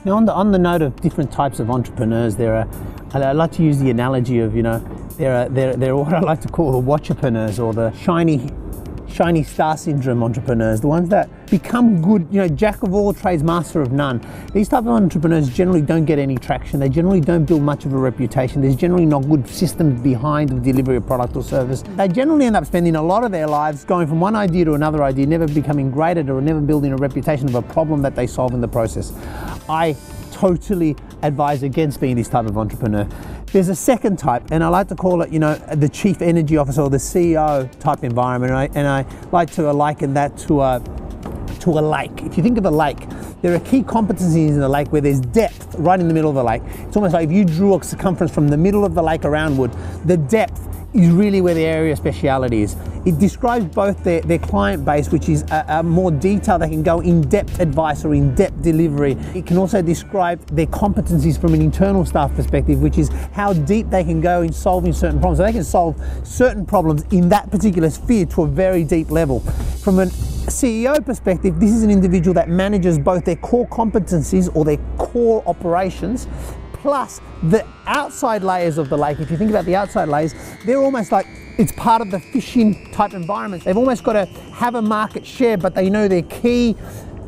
Now, on the note of different types of entrepreneurs, I like to use the analogy of, they're what I like to call the Watchepreneurs, or the shiny star syndrome entrepreneurs, the ones that become good, jack of all trades, master of none. These type of entrepreneurs generally don't get any traction. They generally don't build much of a reputation. There's generally not good systems behind the delivery of product or service. They generally end up spending a lot of their lives going from one idea to another idea, never becoming great at it, or never building a reputation of a problem that they solve in the process. I totally advise against being this type of entrepreneur. There's a second type, and I like to call it, the chief energy officer or the CEO type environment, and I like to liken that to a lake. If you think of a lake, there are key competencies in the lake where there's depth right in the middle of the lake. It's almost like if you drew a circumference from the middle of the lake aroundward, the depth is really where the area of speciality is. It describes both their client base, which is a more detailed, they can go in-depth advice or in-depth delivery. It can also describe their competencies from an internal staff perspective, which is how deep they can go in solving certain problems. So they can solve certain problems in that particular sphere to a very deep level. From a CEO perspective, this is an individual that manages both their core competencies or their core operations, plus the outside layers of the lake. If you think about the outside layers, they're almost like it's part of the fishing type environment. They've almost got to have a market share, but they know their key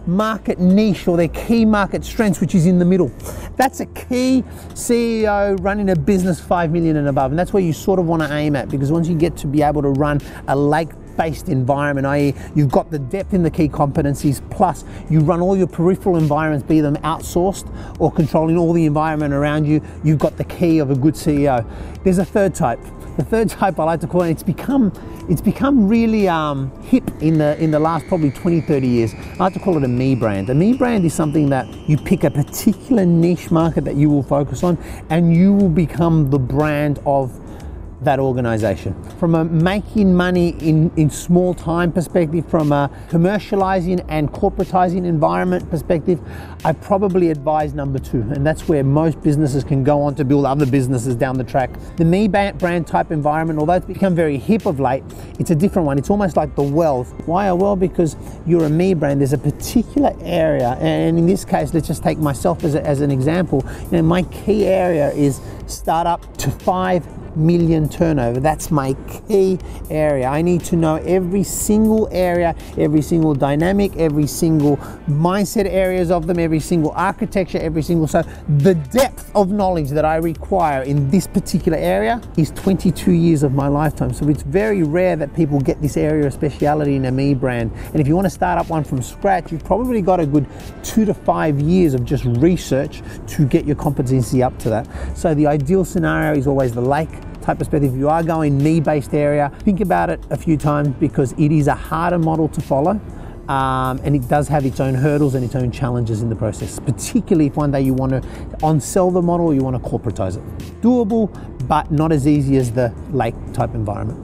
market niche or their key market strengths, which is in the middle. That's a key CEO running a business 5 million and above, and that's where you sort of want to aim at, because once you get to be able to run a lake-based environment, i.e. you've got the depth in the key competencies, plus you run all your peripheral environments, be them outsourced or controlling all the environment around you, you've got the key of a good CEO. There's a third type. The third type I like to call it, it's become really hip in the last probably 20-30 years. I like to call it a me brand. A me brand is something that you pick a particular niche market that you will focus on, and you will become the brand of that organization. From a making money in small time perspective, from a commercializing and corporatizing environment perspective, I probably advise number 2, and that's where most businesses can go on to build other businesses down the track. The me brand type environment, although it's become very hip of late, it's a different one. It's almost like the well. Why a well? Because you're a me brand. There's a particular area, and in this case, let's just take myself as an example. My key area is startup to 5 million turnover. That's my key area. I need to know every single area, every single dynamic, every single mindset areas of them, every single architecture, so the depth of knowledge that I require in this particular area is 22 years of my lifetime. So it's very rare that people get this area of speciality in a me brand. And if you want to start up one from scratch, you've probably got a good 2 to 5 years of just research to get your competency up to that. So the ideal scenario is always the lake type perspective. If you are going me-based area, think about it a few times, because it is a harder model to follow, and it does have its own hurdles and its own challenges in the process, particularly if one day you want to on-sell the model or you want to corporatize it. Doable, but not as easy as the lake type environment.